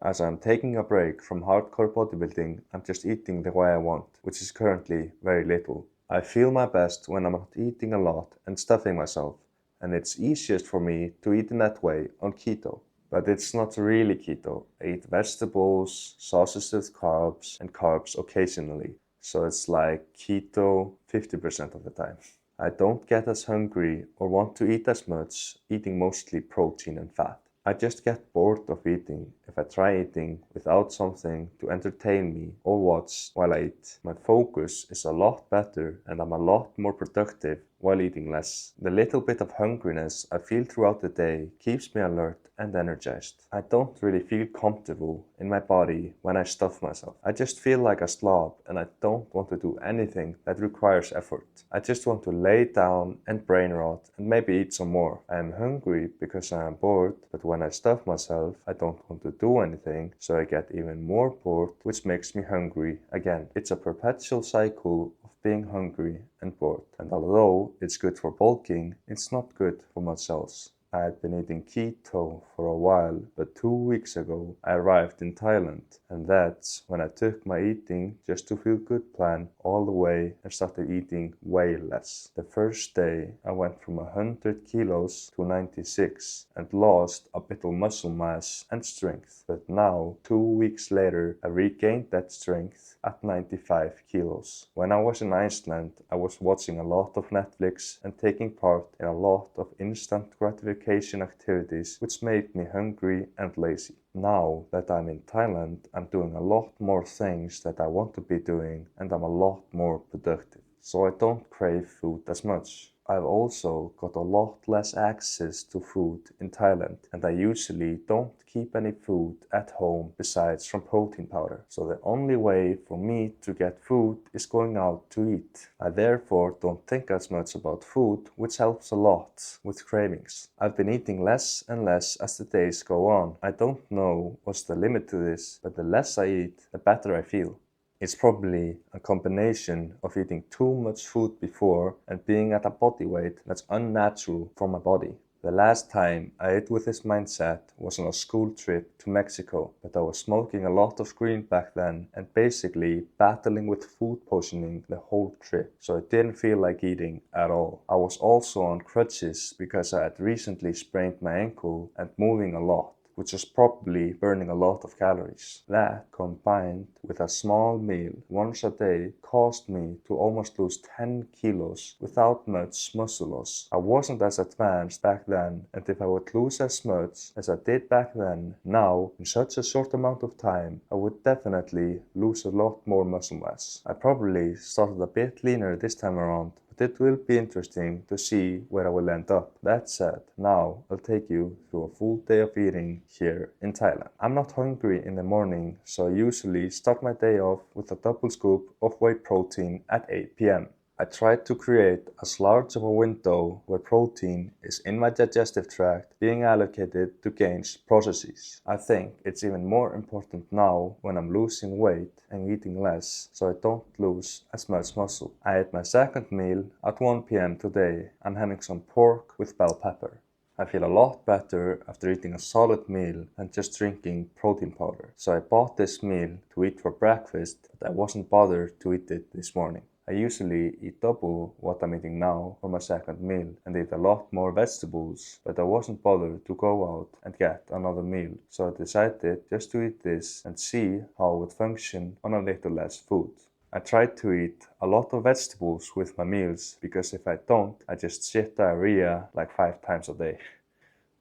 As I'm taking a break from hardcore bodybuilding, I'm just eating the way I want, which is currently very little. I feel my best when I'm not eating a lot and stuffing myself, and it's easiest for me to eat in that way on keto. But it's not really keto. I eat vegetables, sauces with carbs, and carbs occasionally. So it's like keto 50% of the time. I don't get as hungry or want to eat as much, eating mostly protein and fat. I just get bored of eating if I try eating without something to entertain me or watch while I eat. My focus is a lot better and I'm a lot more productive while eating less. The little bit of hungriness I feel throughout the day keeps me alert and energized. I don't really feel comfortable in my body when I stuff myself. I just feel like a slob and I don't want to do anything that requires effort. I just want to lay down and brain rot and maybe eat some more. I am hungry because I am bored, but when I stuff myself, I don't want to do anything, so I get even more bored, which makes me hungry again. It's a perpetual cycle of being hungry and bored. And although it's good for bulking, it's not good for much else. I had been eating keto for a while, but 2 weeks ago I arrived in Thailand, and that's when I took my eating just to feel good plan all the way and started eating way less. The first day I went from 100 kilos to 96 and lost a bit of muscle mass and strength, but now 2 weeks later I regained that strength at 95 kilos. When I was in Iceland, I was watching a lot of Netflix and taking part in a lot of instant gratification activities which made me hungry and lazy. Now that I'm in Thailand, I'm doing a lot more things that I want to be doing and I'm a lot more productive. So I don't crave food as much. I've also got a lot less access to food in Thailand, and I usually don't keep any food at home besides from protein powder. So the only way for me to get food is going out to eat. I therefore don't think as much about food, which helps a lot with cravings. I've been eating less and less as the days go on. I don't know what's the limit to this, but the less I eat, the better I feel. It's probably a combination of eating too much food before and being at a body weight that's unnatural for my body. The last time I ate with this mindset was on a school trip to Mexico, but I was smoking a lot of green back then and basically battling with food poisoning the whole trip, so it didn't feel like eating at all. I was also on crutches because I had recently sprained my ankle and moving a lot, which was probably burning a lot of calories. That, combined with a small meal once a day, caused me to almost lose 10 kilos without much muscle loss. I wasn't as advanced back then, and if I would lose as much as I did back then, now, in such a short amount of time, I would definitely lose a lot more muscle mass. I probably started a bit leaner this time around, it will be interesting to see where I will end up. That said, now I'll take you through a full day of eating here in Thailand. I'm not hungry in the morning, so I usually start my day off with a double scoop of whey protein at 8 p.m. I try to create as large of a window where protein is in my digestive tract being allocated to gains processes. I think it's even more important now when I'm losing weight and eating less so I don't lose as much muscle. I ate my second meal at 1 p.m. today. I'm having some pork with bell pepper. I feel a lot better after eating a solid meal than just drinking protein powder. So I bought this meal to eat for breakfast, but I wasn't bothered to eat it this morning. I usually eat double what I'm eating now for my second meal and eat a lot more vegetables, but I wasn't bothered to go out and get another meal, so I decided just to eat this and see how it would function on a little less food. I try to eat a lot of vegetables with my meals because if I don't, I just shit diarrhea like 5 times a day.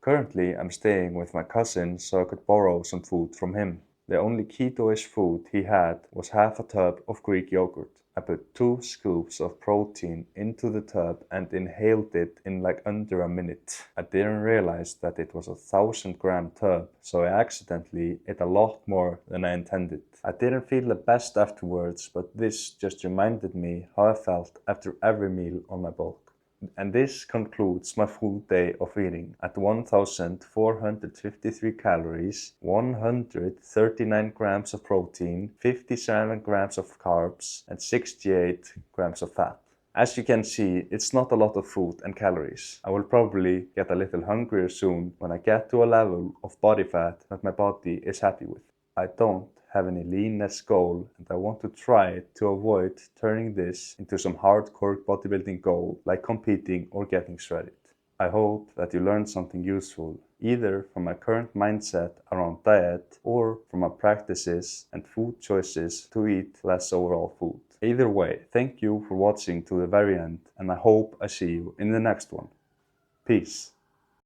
Currently, I'm staying with my cousin so I could borrow some food from him. The only keto-ish food he had was half a tub of Greek yogurt. I put 2 scoops of protein into the tub and inhaled it in like under a minute. I didn't realize that it was a 1,000-gram tub, so I accidentally ate a lot more than I intended. I didn't feel the best afterwards, but this just reminded me how I felt after every meal on my bulk. And this concludes my full day of eating at 1,453 calories, 139 grams of protein, 57 grams of carbs, and 68 grams of fat. As you can see, it's not a lot of food and calories. I will probably get a little hungrier soon when I get to a level of body fat that my body is happy with. I don't have any leanness goal, and I want to try to avoid turning this into some hardcore bodybuilding goal like competing or getting shredded. I hope that you learned something useful, either from my current mindset around diet or from my practices and food choices to eat less overall food. Either way, thank you for watching to the very end, and I hope I see you in the next one. Peace.